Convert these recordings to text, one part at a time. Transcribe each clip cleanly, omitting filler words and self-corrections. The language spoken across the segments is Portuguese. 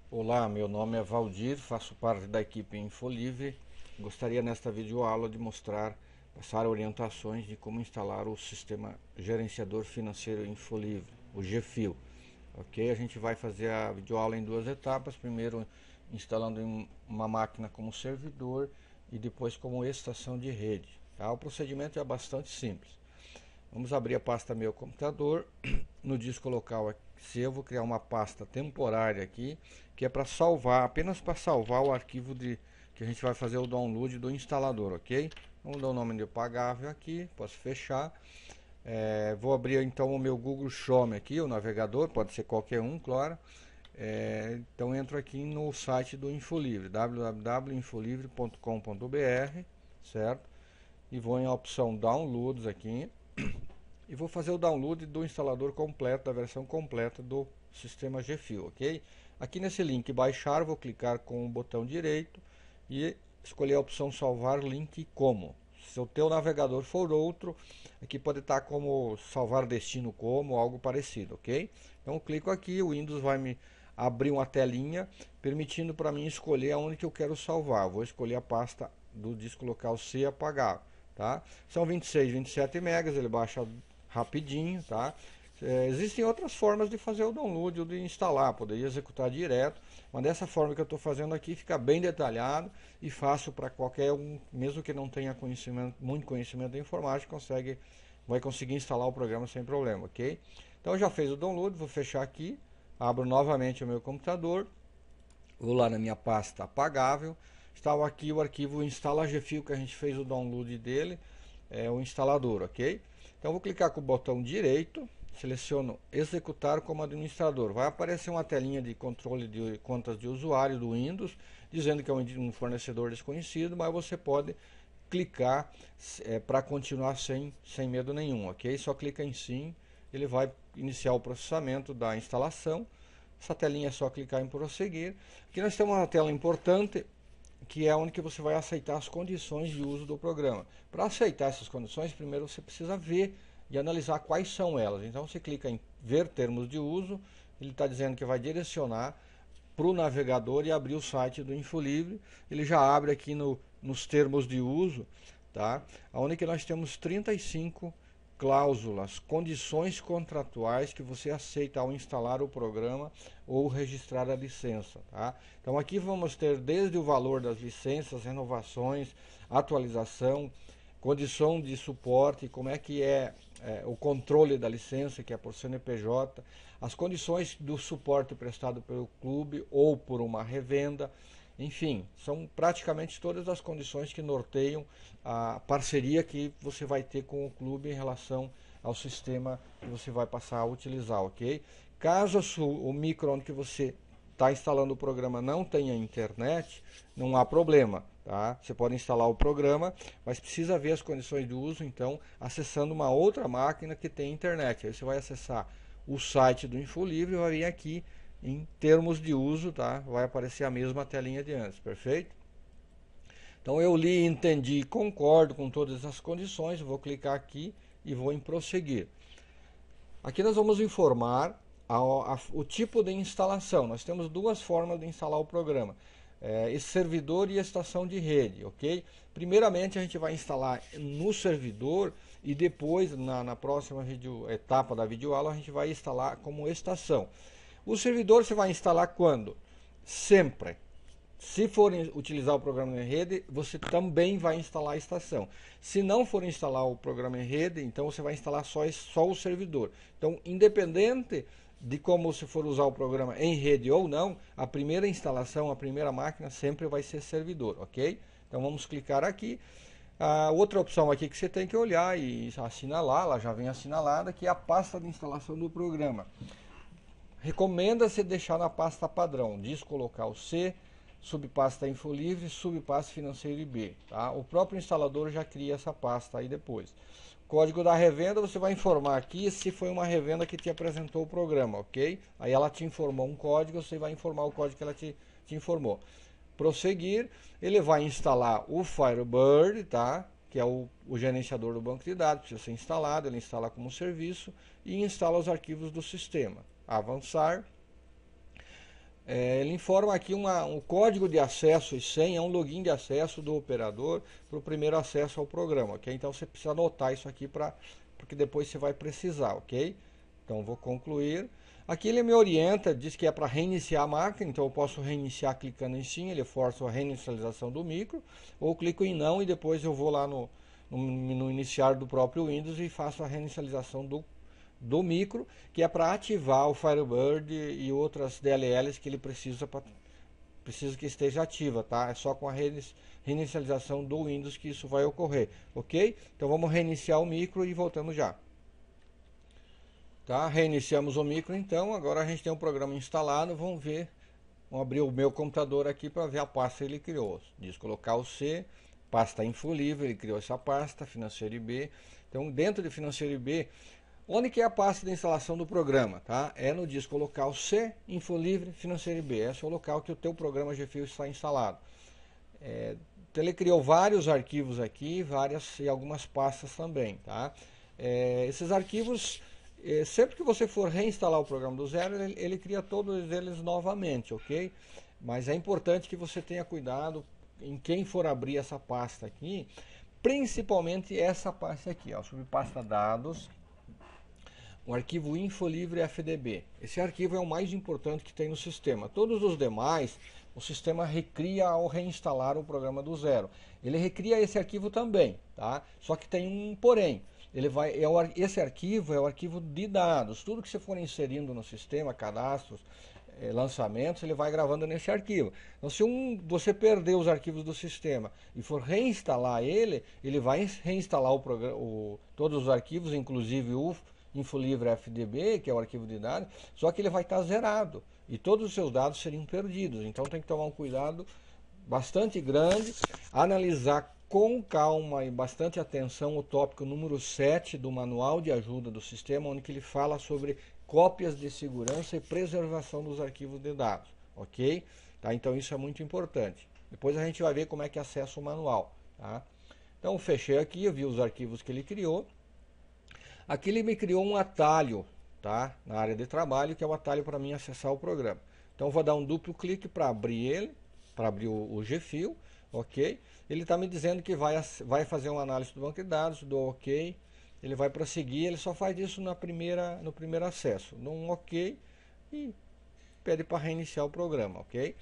Olá, meu nome é Valdir, faço parte da equipe InfoLivre. Gostaria nesta videoaula de passar orientações de como instalar o sistema gerenciador financeiro InfoLivre, o GFIO. Ok? A gente vai fazer a videoaula em duas etapas. Primeiro instalando em uma máquina como servidor e depois como estação de rede. Tá? O procedimento é bastante simples. Vamos abrir a pasta Meu Computador. No disco local aqui, eu vou criar uma pasta temporária aqui, que é para salvar, apenas para salvar o arquivo que a gente vai fazer o download do instalador, ok? Vamos dar o nome de pagável aqui, posso fechar. Vou abrir então o meu Google Chrome aqui, o navegador, pode ser qualquer um, claro. Então entro aqui no site do InfoLivre, www.infolivre.com.br, certo? E vou em opção Downloads aqui e vou fazer o download do instalador completo, da versão completa do sistema GFIO, ok? Aqui nesse link baixar, vou clicar com o botão direito e escolher a opção salvar link como. Se o teu navegador for outro, aqui pode estar como salvar destino como, algo parecido, ok? Então eu clico aqui, o Windows vai me abrir uma telinha permitindo para mim escolher aonde que eu quero salvar. Vou escolher a pasta do disco local C apagar, tá? São 26, 27 megas, ele baixa rapidinho, tá? Existem outras formas de fazer o download ou de instalar, poderia executar direto, mas dessa forma que eu estou fazendo aqui fica bem detalhado e fácil para qualquer um, mesmo que não tenha muito conhecimento de informática, vai conseguir instalar o programa sem problema, ok? Então já fez o download, vou fechar aqui, abro novamente o meu computador, vou lá na minha pasta apagável, estava aqui o arquivo instala GFIO que a gente fez o download dele, o instalador, ok? Então vou clicar com o botão direito, seleciono executar como administrador. Vai aparecer uma telinha de controle de contas de usuário do Windows, dizendo que é um fornecedor desconhecido, mas você pode clicar para continuar sem medo nenhum, ok? Só clica em sim, ele vai iniciar o processamento da instalação. Essa telinha é só clicar em prosseguir. Aqui nós temos uma tela importante, que é onde que você vai aceitar as condições de uso do programa. Para aceitar essas condições, primeiro você precisa ver e analisar quais são elas. Então você clica em ver termos de uso, ele está dizendo que vai direcionar para o navegador e abrir o site do InfoLivre. Ele já abre aqui nos termos de uso, tá? Onde que nós temos 35 cláusulas, condições contratuais que você aceita ao instalar o programa ou registrar a licença, tá? Então aqui vamos ter desde o valor das licenças, renovações, atualização, condição de suporte, como é que é o controle da licença, que é por CNPJ, as condições do suporte prestado pelo clube ou por uma revenda, enfim, são praticamente todas as condições que norteiam a parceria que você vai ter com o clube em relação ao sistema que você vai passar a utilizar, ok? Caso o micro onde que você está instalando o programa não tenha internet, não há problema, tá? Você pode instalar o programa, mas precisa ver as condições de uso, então, acessando uma outra máquina que tem internet. Aí você vai acessar o site do InfoLivre e vai vir aqui em termos de uso, tá? Vai aparecer a mesma telinha de antes, perfeito? Então eu li, entendi e concordo com todas as condições, vou clicar aqui e vou em prosseguir. Aqui nós vamos informar o tipo de instalação. Nós temos duas formas de instalar o programa. Esse servidor e a estação de rede, ok? Primeiramente a gente vai instalar no servidor e depois na próxima etapa da videoaula a gente vai instalar como estação. O servidor você vai instalar quando? Sempre. Se for utilizar o programa em rede, você também vai instalar a estação. Se não for instalar o programa em rede, então você vai instalar só o servidor. Então, independente de como você for usar o programa em rede ou não, a primeira instalação, a primeira máquina sempre vai ser servidor, ok? Então vamos clicar aqui. A outra opção aqui que você tem que olhar e assinalar, ela já vem assinalada, que é a pasta de instalação do programa. Recomenda-se deixar na pasta padrão, disco local C, subpasta InfoLivre, subpasta financeiro IB. Tá? O próprio instalador já cria essa pasta aí depois. Código da revenda, você vai informar aqui se foi uma revenda que te apresentou o programa, ok? Aí ela te informou um código, você vai informar o código que ela te informou. Prosseguir, ele vai instalar o Firebird, tá? Que é o gerenciador do banco de dados, precisa ser instalado, ele instala como serviço e instala os arquivos do sistema. Avançar. ele informa aqui um código de acesso e senha, um login de acesso do operador para o primeiro acesso ao programa, ok? Então você precisa anotar isso aqui porque depois você vai precisar, ok? Então vou concluir. Aqui ele me orienta, diz que é para reiniciar a máquina, então eu posso reiniciar clicando em sim, ele força a reinicialização do micro, ou clico em não e depois eu vou lá no iniciar do próprio Windows e faço a reinicialização do micro, que é para ativar o Firebird e outras DLLs que ele precisa que esteja ativa, tá? É só com a reinicialização do Windows que isso vai ocorrer, ok? Então vamos reiniciar o micro e voltamos já. Tá? Reiniciamos o micro então, agora a gente tem um programa instalado, vamos abrir o meu computador aqui para ver a pasta que ele criou. Diz colocar o C, pasta InfoLivre, ele criou essa pasta, Financeiro IB. Então dentro de Financeiro IB, onde que é a pasta de instalação do programa? Tá? É no disco local C, InfoLivre, Financeiro IB. Esse é o local que o teu programa GFIO está instalado. Então ele criou vários arquivos aqui, e algumas pastas também. Tá? Esses arquivos, sempre que você for reinstalar o programa do zero, ele cria todos eles novamente, ok? Mas é importante que você tenha cuidado em quem for abrir essa pasta aqui, principalmente essa pasta aqui, ó, subpasta dados, o arquivo InfoLivre FDB. Esse arquivo é o mais importante que tem no sistema. Todos os demais, o sistema recria ao reinstalar o programa do zero. Ele recria esse arquivo também, tá? Só que tem um porém. Esse arquivo é o arquivo de dados. Tudo que você for inserindo no sistema, cadastros, lançamentos, ele vai gravando nesse arquivo. Então, se você perder os arquivos do sistema e for reinstalar ele vai reinstalar todos os arquivos, inclusive o InfoLivre FDB, que é o arquivo de dados, só que ele vai estar zerado e todos os seus dados seriam perdidos. Então tem que tomar um cuidado bastante grande, analisar com calma e bastante atenção o tópico número 7 do Manual de Ajuda do Sistema, onde ele fala sobre cópias de segurança e preservação dos arquivos de dados, ok? Tá? Então isso é muito importante. Depois a gente vai ver como é que acessa o manual. Tá? Então eu fechei aqui, eu vi os arquivos que ele criou. Aqui ele me criou um atalho, tá? Na área de trabalho, que é o atalho para mim acessar o programa. Então eu vou dar um duplo clique para abrir ele, para abrir o GFIO, ok? Ele está me dizendo que vai fazer uma análise do banco de dados, dou ok, ele vai prosseguir, ele só faz isso no primeiro acesso, dou um ok e pede para reiniciar o programa, ok?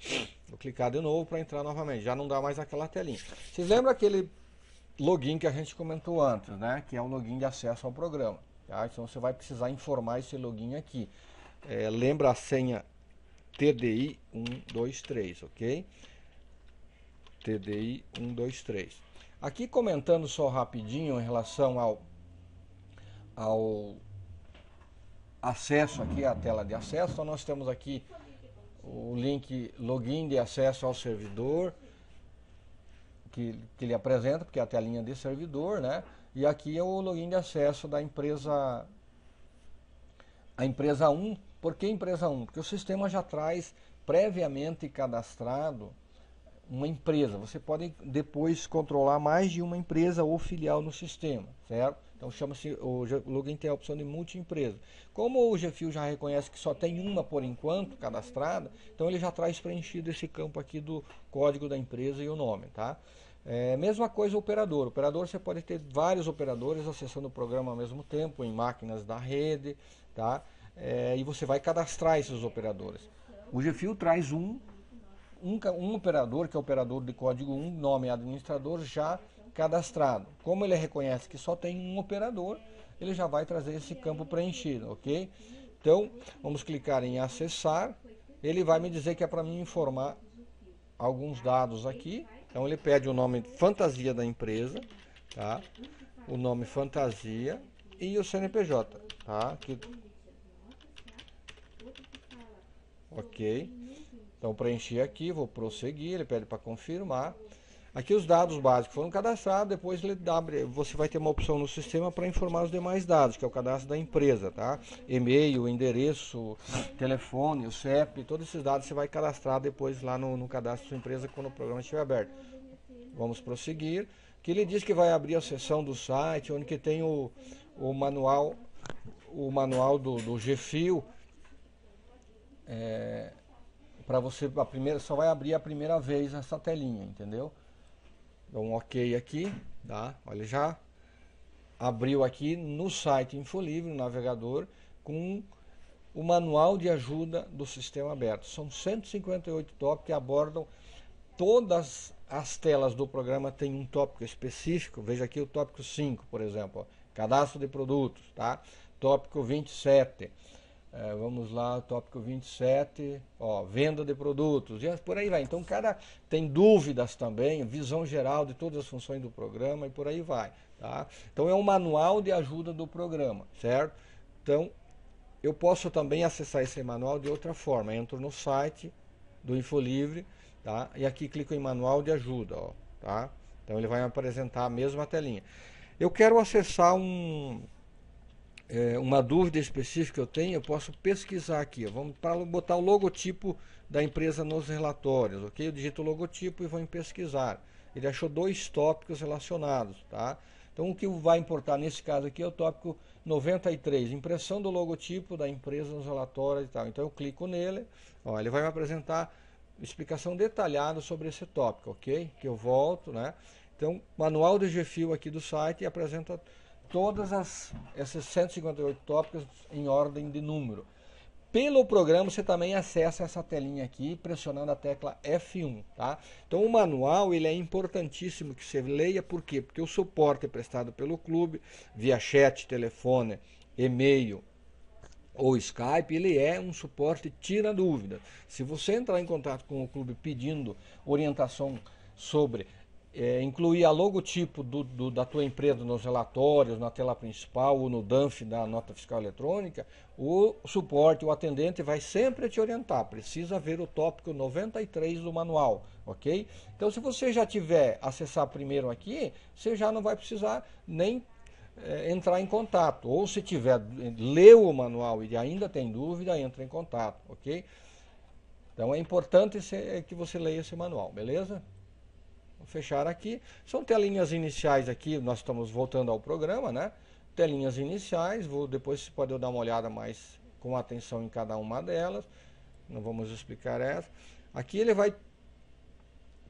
Vou clicar de novo para entrar novamente, já não dá mais aquela telinha. Vocês lembram aquele login que a gente comentou antes, né? Que é o login de acesso ao programa, tá? Então você vai precisar informar esse login aqui. Lembra a senha TDI 123, ok? TDI 123. Aqui comentando só rapidinho em relação ao acesso aqui, à tela de acesso, então nós temos aqui o link login de acesso ao servidor, que ele apresenta, porque é a telinha de servidor, né? E aqui é o login de acesso da empresa, a empresa 1. Por que empresa 1? Porque o sistema já traz previamente cadastrado uma empresa. Você pode depois controlar mais de uma empresa ou filial no sistema, certo? Então o login tem a opção de multi-empresa. Como o GFIO já reconhece que só tem uma por enquanto cadastrada, então ele já traz preenchido esse campo aqui do código da empresa e o nome, tá? Mesma coisa o operador. O operador, você pode ter vários operadores acessando o programa ao mesmo tempo em máquinas da rede, tá? E você vai cadastrar esses operadores. O GFIO traz um operador, que é o operador de código 1, nome administrador, já cadastrado. Como ele reconhece que só tem um operador, ele já vai trazer esse campo preenchido, ok? Então, vamos clicar em acessar. Ele vai me dizer que é para mim informar alguns dados aqui. Então, ele pede o nome fantasia da empresa, tá? O nome fantasia e o CNPJ, tá? Aqui. Ok. Então preenchi aqui, vou prosseguir, ele pede para confirmar. Aqui os dados básicos foram cadastrados, depois você vai ter uma opção no sistema para informar os demais dados, que é o cadastro da empresa, tá? E-mail, endereço, telefone, o CEP, todos esses dados você vai cadastrar depois lá no cadastro da sua empresa quando o programa estiver aberto. Vamos prosseguir. Aqui ele diz que vai abrir a seção do site, onde que tem o manual do GFIO, para você, a primeira, só vai abrir a primeira vez essa telinha, entendeu? Dá um ok aqui, tá? Olha, já abriu aqui no site Infolivre, no navegador, com o manual de ajuda do sistema aberto. São 158 tópicos que abordam todas as telas do programa, tem um tópico específico. Veja aqui o tópico 5, por exemplo, ó, cadastro de produtos, tá? Tópico 27, vamos lá, tópico 27, ó, venda de produtos, e por aí vai. Então, cada tem dúvidas também, visão geral de todas as funções do programa e por aí vai, tá? Então, é um manual de ajuda do programa, certo? Então, eu posso também acessar esse manual de outra forma. Entro no site do Infolivre, tá? E aqui clico em manual de ajuda, ó, tá? Então, ele vai me apresentar a mesma telinha. Eu quero acessar uma dúvida específica que eu tenho, eu posso pesquisar aqui. Ó. Vamos botar o logotipo da empresa nos relatórios, ok? Eu digito o logotipo e vou em pesquisar. Ele achou 2 tópicos relacionados, tá? Então, o que vai importar nesse caso aqui é o tópico 93, impressão do logotipo da empresa nos relatórios e tal. Então, eu clico nele, ó, ele vai me apresentar explicação detalhada sobre esse tópico, ok? Que eu volto, né? Então, manual de GFIO aqui do site apresenta todas esses 158 tópicos em ordem de número. Pelo programa você também acessa essa telinha aqui pressionando a tecla F1, tá? Então o manual ele é importantíssimo que você leia, por quê? Porque o suporte prestado pelo clube via chat, telefone, e-mail ou Skype, ele é um suporte tira dúvida. Se você entrar em contato com o clube pedindo orientação sobre incluir a logotipo da tua empresa nos relatórios, na tela principal ou no DANF da nota fiscal eletrônica, o suporte, o atendente vai sempre te orientar. Precisa ver o tópico 93 do manual, ok? Então, se você já tiver acessar primeiro aqui, você já não vai precisar nem entrar em contato. Ou se tiver, leu o manual e ainda tem dúvida, entra em contato, ok? Então, é importante que você leia esse manual, beleza? Vou fechar aqui. São telinhas iniciais aqui, nós estamos voltando ao programa, né? Telinhas iniciais, depois você pode dar uma olhada mais com atenção em cada uma delas. Não vamos explicar essa. Aqui ele vai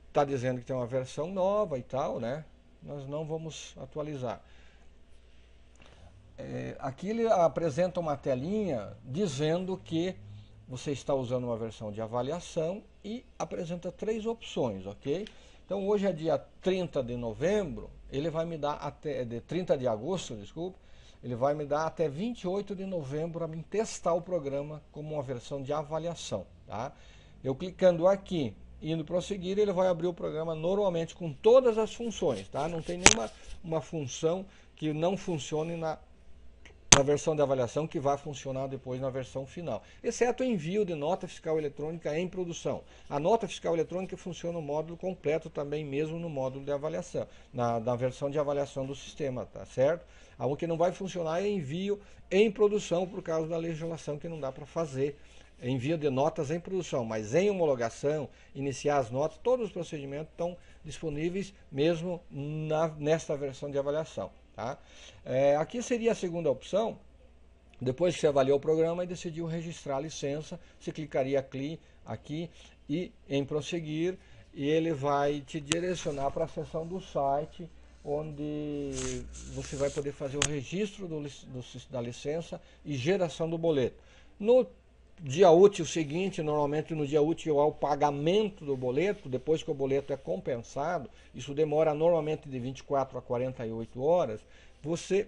estar dizendo que tem uma versão nova e tal, né? Nós não vamos atualizar. Aqui ele apresenta uma telinha dizendo que você está usando uma versão de avaliação e apresenta 3 opções, ok? Então hoje é dia 30 de novembro, ele vai me dar até, 30 de agosto, desculpa, ele vai me dar até 28 de novembro para mim testar o programa como uma versão de avaliação, tá? Eu clicando aqui, indo prosseguir, ele vai abrir o programa normalmente com todas as funções, tá? Não tem nenhuma função que não funcione na versão de avaliação que vai funcionar depois na versão final, exceto o envio de nota fiscal eletrônica em produção. A nota fiscal eletrônica funciona no módulo completo também, mesmo no módulo de avaliação, na versão de avaliação do sistema, tá certo? O que não vai funcionar é envio em produção por causa da legislação que não dá para fazer envio de notas em produção, mas em homologação, iniciar as notas, todos os procedimentos estão disponíveis mesmo nesta versão de avaliação. Tá? Aqui seria a segunda opção. Depois que você avaliou o programa e decidiu registrar a licença, você clicaria aqui e em prosseguir, e ele vai te direcionar para a seção do site, onde você vai poder fazer o registro da licença e geração do boleto. No dia útil seguinte, normalmente no dia útil ao pagamento do boleto, depois que o boleto é compensado, isso demora normalmente de 24 a 48 horas, você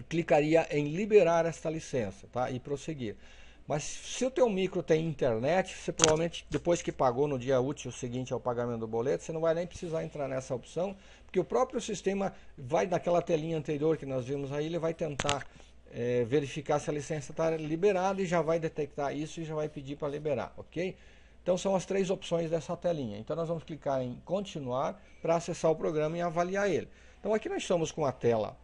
clicaria em liberar esta licença, tá? E prosseguir. Mas se o teu micro tem internet, você provavelmente, depois que pagou no dia útil seguinte ao pagamento do boleto, você não vai nem precisar entrar nessa opção, porque o próprio sistema vai naquela telinha anterior que nós vimos aí, ele vai tentar verificar se a licença está liberada e já vai detectar isso e já vai pedir para liberar, ok? Então são as 3 opções dessa telinha. Então nós vamos clicar em continuar para acessar o programa e avaliar ele. Então aqui nós estamos com a tela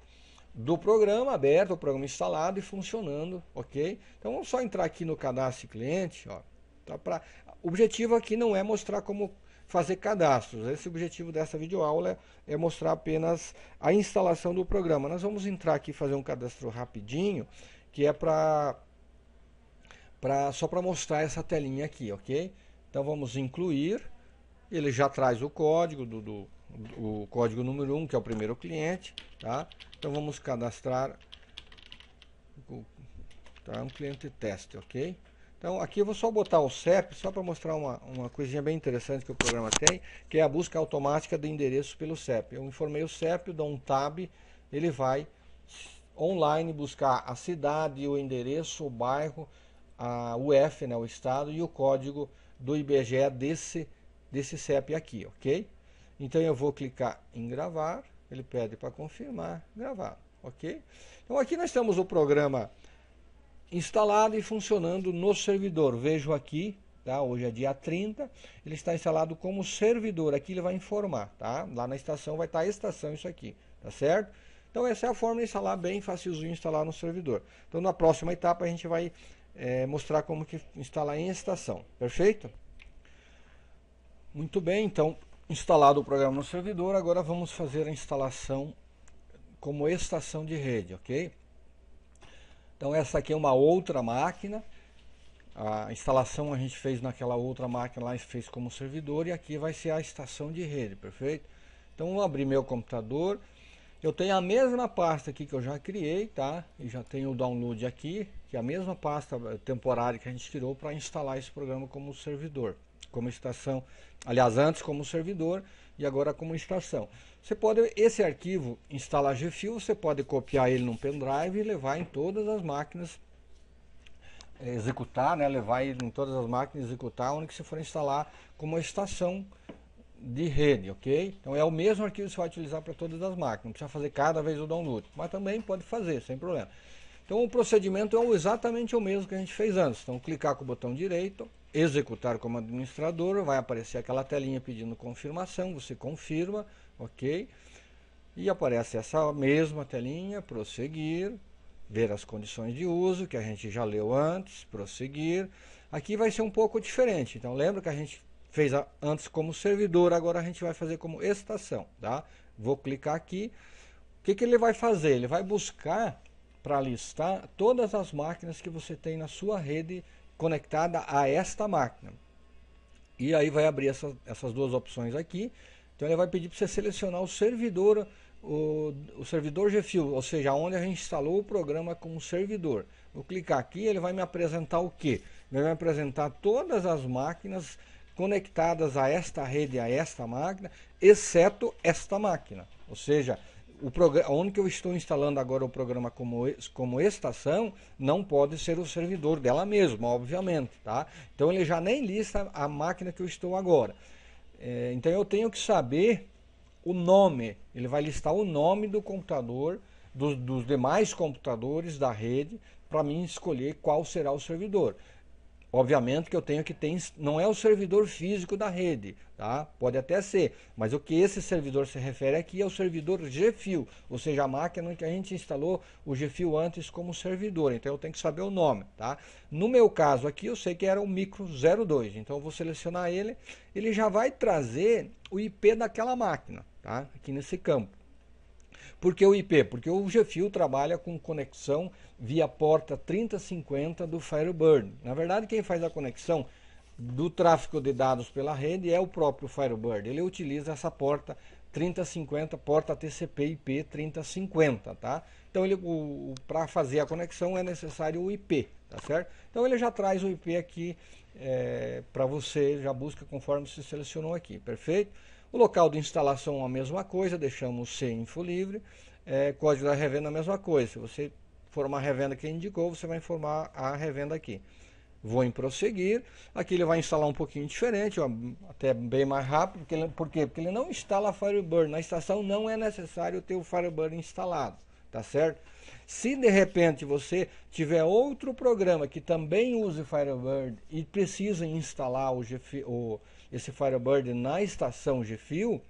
do programa aberto, o programa instalado e funcionando, ok? Então vamos só entrar aqui no cadastro cliente, ó. Tá, o objetivo aqui não é mostrar como fazer cadastros. Esse objetivo dessa videoaula é mostrar apenas a instalação do programa. Nós vamos entrar aqui e fazer um cadastro rapidinho, que é para só para mostrar essa telinha aqui, ok? Então vamos incluir, ele já traz o código o código número 1, que é o primeiro cliente, tá? Então vamos cadastrar, tá? Um cliente teste, ok? Então aqui eu vou só botar o CEP, só para mostrar uma coisinha bem interessante que o programa tem, que é a busca automática de endereço pelo CEP. Eu informei o CEP, eu dou um tab, ele vai online buscar a cidade, o endereço, o bairro, a UF, né, o estado, e o código do IBGE desse CEP aqui, ok? Então eu vou clicar em gravar, ele pede para confirmar, gravar, ok? Então aqui nós temos o programa instalado e funcionando no servidor. Vejo aqui, tá? Hoje é dia 30, ele está instalado como servidor. Aqui ele vai informar, tá? Lá na estação vai estar a estação, isso aqui, tá certo? Então essa é a forma de instalar, bem facilzinho instalar no servidor. Então na próxima etapa a gente vai mostrar como que instalar em estação, perfeito? Muito bem, então instalado o programa no servidor, agora vamos fazer a instalação como estação de rede, ok? Então essa aqui é uma outra máquina, a instalação a gente fez naquela outra máquina lá, fez como servidor, e aqui vai ser a estação de rede, perfeito? Então vou abrir meu computador, eu tenho a mesma pasta aqui que eu já criei, tá? E já tenho o download aqui, que é a mesma pasta temporária que a gente tirou para instalar esse programa como servidor, como estação, aliás, antes como servidor e agora como estação. Você pode, esse arquivo instalar GFIL, você pode copiar ele num pendrive e levar em todas as máquinas, executar, né? Levar ele em todas as máquinas, executar onde que você for instalar como estação de rede, ok? Então é o mesmo arquivo que você vai utilizar para todas as máquinas, não precisa fazer cada vez o download, mas também pode fazer, sem problema. Então o procedimento é exatamente o mesmo que a gente fez antes. Então clicar com o botão direito, executar como administrador, vai aparecer aquela telinha pedindo confirmação, você confirma, ok? E aparece essa mesma telinha, prosseguir, ver as condições de uso, que a gente já leu antes, prosseguir. Aqui vai ser um pouco diferente, então lembra que a gente fez antes como servidor, agora a gente vai fazer como estação, tá? Vou clicar aqui, o que ele vai fazer? Ele vai buscar para listar todas as máquinas que você tem na sua rede conectada a esta máquina. E aí vai abrir essas duas opções aqui. Então ele vai pedir para você selecionar o servidor, o servidor GFIL, ou seja, onde a gente instalou o programa como servidor. Vou clicar aqui, ele vai me apresentar o quê? Ele vai me apresentar todas as máquinas conectadas a esta rede, a esta máquina, exceto esta máquina. Ou seja, onde que eu estou instalando agora o programa como estação, não pode ser o servidor dela mesma, obviamente, tá? Então ele já nem lista a máquina que eu estou agora. Então eu tenho que saber o nome, ele vai listar o nome do computador, dos demais computadores da rede, para mim escolher qual será o servidor. Obviamente que eu tenho que ter, não é o servidor físico da rede, tá? Pode até ser, mas o que esse servidor se refere aqui é o servidor GFIL, ou seja, a máquina que a gente instalou o GFIL antes como servidor, então eu tenho que saber o nome, tá? No meu caso aqui eu sei que era o micro 02, então eu vou selecionar ele, ele já vai trazer o IP daquela máquina, tá? Aqui nesse campo. Por que o IP? Porque o GFIL trabalha com conexão via porta 3050 do Firebird. Na verdade, quem faz a conexão do tráfego de dados pela rede é o próprio Firebird. Ele utiliza essa porta 3050, porta TCP/IP 3050, tá? Então, para fazer a conexão é necessário o IP, tá certo? Então, ele já traz o IP aqui para você, já busca conforme você selecionou aqui, perfeito? O local de instalação a mesma coisa, deixamos C info livre. Código da revenda a mesma coisa. Se você for uma revenda que indicou, você vai informar a revenda aqui. Vou em prosseguir. Aqui ele vai instalar um pouquinho diferente, até bem mais rápido. Por quê? Porque ele não instala Firebird. Na estação não é necessário ter o Firebird instalado, tá certo? Se de repente você tiver outro programa que também use Firebird e precisa instalar esse Firebird na estação GFIL,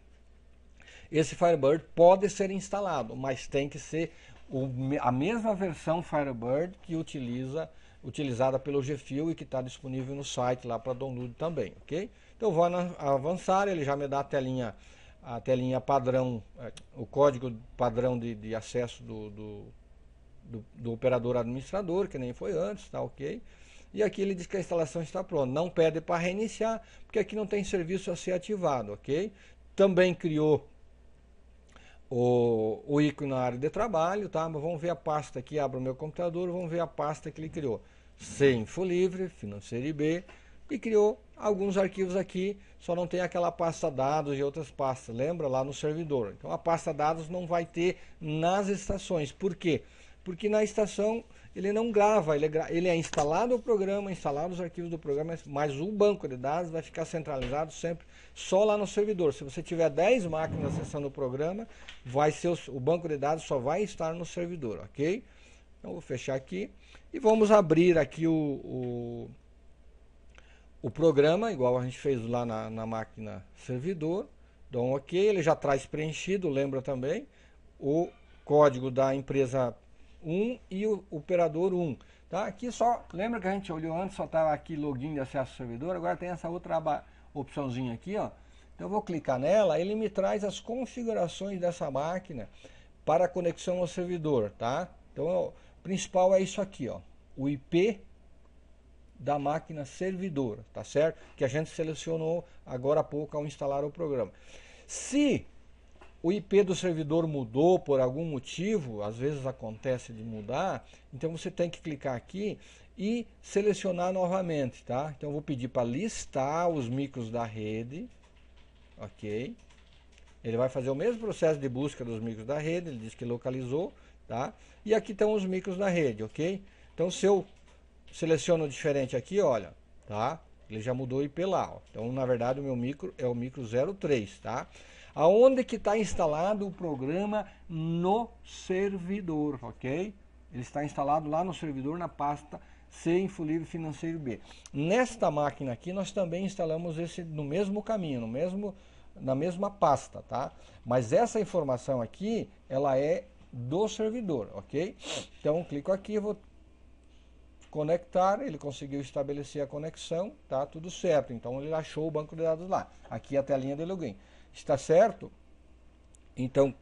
esse Firebird pode ser instalado, mas tem que ser a mesma versão Firebird que utilizada pelo GFIL e que está disponível no site lá para download também, ok? Então vou avançar, ele já me dá a telinha padrão, o código padrão de acesso do operador administrador, que nem foi antes, tá ok? e aqui ele diz que a instalação está pronta. Não pede para reiniciar, porque aqui não tem serviço a ser ativado, ok? Também criou o ícone na área de trabalho, tá? Mas vamos ver a pasta aqui, abro o meu computador, vamos ver a pasta que ele criou. C Infolivre, Financeiro IB, e criou alguns arquivos aqui, só não tem aquela pasta dados e outras pastas, lembra? Lá no servidor. Então a pasta dados não vai ter nas estações. Por quê? Porque na estação ele não grava, ele é instalado o programa, instalado os arquivos do programa, mas o banco de dados vai ficar centralizado sempre só lá no servidor. Se você tiver 10 máquinas acessando o programa, vai ser o banco de dados só vai estar no servidor, ok? Então vou fechar aqui e vamos abrir aqui o programa, igual a gente fez lá na máquina servidor. Dá um ok, ele já traz preenchido, lembra também, o código da empresa 1 e o operador 1. Tá? Aqui só, lembra que a gente olhou antes, só estava aqui login de acesso ao servidor, agora tem essa outra opçãozinha aqui, ó. Então eu vou clicar nela, ele me traz as configurações dessa máquina para conexão ao servidor, tá? Então o principal é isso aqui, ó, o IP da máquina servidor, tá certo? Que a gente selecionou agora há pouco ao instalar o programa. Se o IP do servidor mudou por algum motivo, às vezes acontece de mudar, então você tem que clicar aqui e selecionar novamente, tá? Então eu vou pedir para listar os micros da rede, ok? Ele vai fazer o mesmo processo de busca dos micros da rede, ele diz que localizou, tá? E aqui estão os micros da rede, ok? Então se eu seleciono diferente aqui, olha, tá? Ele já mudou o IP lá, ó. Então na verdade o meu micro é o micro 03, tá? Aonde que está instalado o programa? No servidor, ok? Ele está instalado lá no servidor na pasta C Infolivre Financeiro B. Nesta máquina aqui nós também instalamos esse no mesmo caminho, na mesma pasta, tá? Mas essa informação aqui, ela é do servidor, ok? Então clico aqui, vou conectar, ele conseguiu estabelecer a conexão, tá tudo certo. Então ele achou o banco de dados lá. Aqui a telinha de login. Está certo? Então,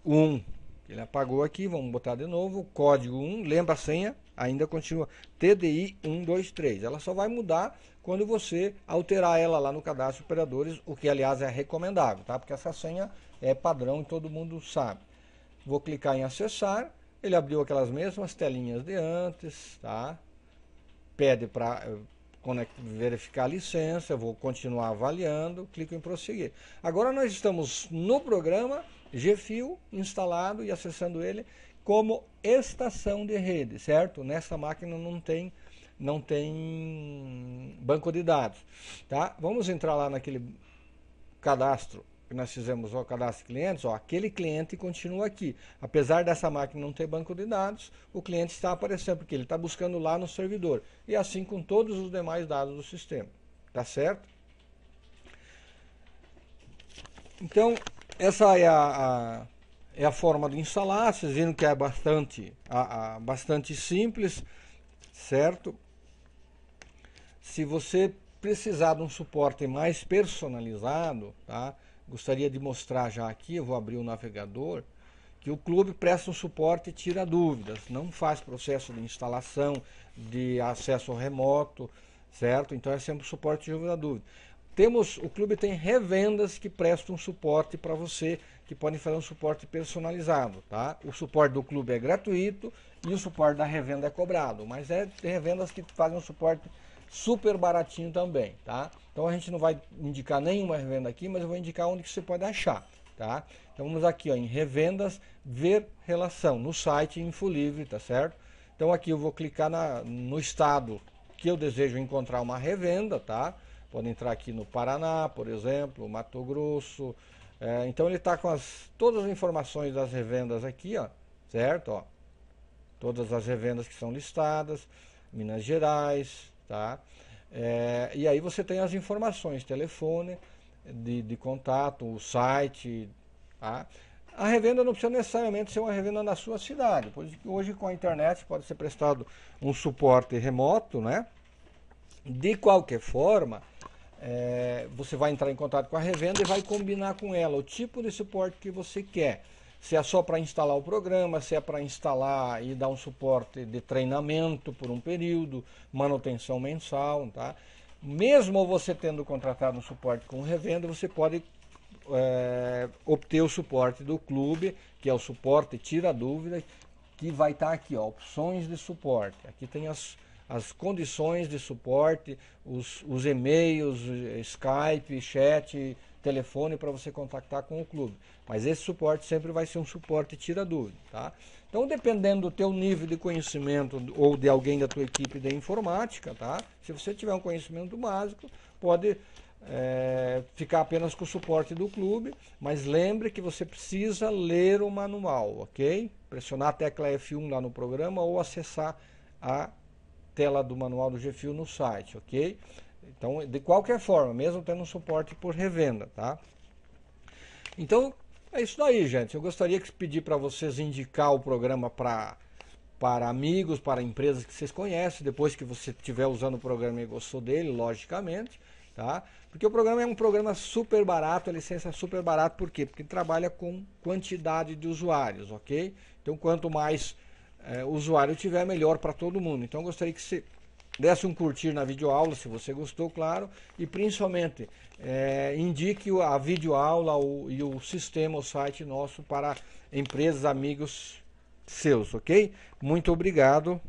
1, ele apagou aqui, vamos botar de novo, código 1, lembra a senha? Ainda continua TDI 123. Ela só vai mudar quando você alterar ela lá no cadastro de operadores, o que aliás é recomendável, tá? Porque essa senha é padrão e todo mundo sabe. Vou clicar em acessar, ele abriu aquelas mesmas telinhas de antes, tá? Pede para verificar a licença, eu vou continuar avaliando, clico em prosseguir. Tem nós estamos no programa GFIO instalado e acessando ele como estação de rede, certo? Nessa máquina não tem banco de dados, tá? Vamos entrar lá naquele cadastro que nós fizemos, o cadastro de clientes, ó, aquele cliente continua aqui. Apesar dessa máquina não ter banco de dados, o cliente está aparecendo, porque ele está buscando lá no servidor. E assim com todos os demais dados do sistema. Tá certo? Então, essa é a forma de instalar. Vocês viram que é bastante simples, certo? Se você precisar de um suporte mais personalizado, tá? Gostaria de mostrar já aqui, eu vou abrir o navegador, que o clube presta um suporte e tira dúvidas, não faz processo de instalação, de acesso remoto, certo? Então é sempre o suporte de dúvida. O clube tem revendas que prestam suporte para você, que podem fazer um suporte personalizado, tá? O suporte do clube é gratuito e o suporte da revenda é cobrado, mas tem revendas que fazem um suporte super baratinho também, tá? Então a gente não vai indicar nenhuma revenda aqui, mas eu vou indicar onde que você pode achar, tá? Então vamos aqui, ó, em revendas, ver relação, no site Infolivre, tá certo? Então aqui eu vou clicar no estado que eu desejo encontrar uma revenda, tá? Pode entrar aqui no Paraná, por exemplo, Mato Grosso. Então ele está com todas as informações das revendas aqui, ó, certo? Ó, todas as revendas que são listadas, Minas Gerais, tá? E aí você tem as informações, telefone de contato, o site, tá? A revenda não precisa necessariamente ser uma revenda na sua cidade, pois hoje com a internet pode ser prestado um suporte remoto, né? De qualquer forma, você vai entrar em contato com a revenda e vai combinar com ela o tipo de suporte que você quer. se é só para instalar o programa, se é para instalar e dar um suporte de treinamento por um período, manutenção mensal, tá? Mesmo você tendo contratado um suporte com revenda, você pode obter o suporte do clube, que é o suporte tira dúvida, que vai estar aqui, ó, opções de suporte. Aqui tem as condições de suporte, os e-mails, Skype, chat, telefone para você contactar com o clube. Mas esse suporte sempre vai ser um suporte tira dúvida, tá? Então, dependendo do teu nível de conhecimento ou de alguém da tua equipe de informática, tá? Se você tiver um conhecimento básico, pode ficar apenas com o suporte do clube, mas lembre que você precisa ler o manual, ok? Pressionar a tecla F1 lá no programa ou acessar a tela do manual do GFIO no site, ok? Então, de qualquer forma, mesmo tendo um suporte por revenda, tá? Então, é isso daí, gente. Eu gostaria de pedir para vocês indicar o programa para amigos, para empresas que vocês conhecem, depois que você estiver usando o programa e gostou dele, logicamente, tá? Porque o programa é um programa super barato, a licença é super barata, por quê? Porque trabalha com quantidade de usuários, ok? Então, quanto mais usuário tiver, melhor para todo mundo. Então, eu gostaria que você desse um curtir na videoaula, se você gostou, claro, e principalmente indique a videoaula e o sistema, o site nosso para empresas, amigos seus, ok? Muito obrigado.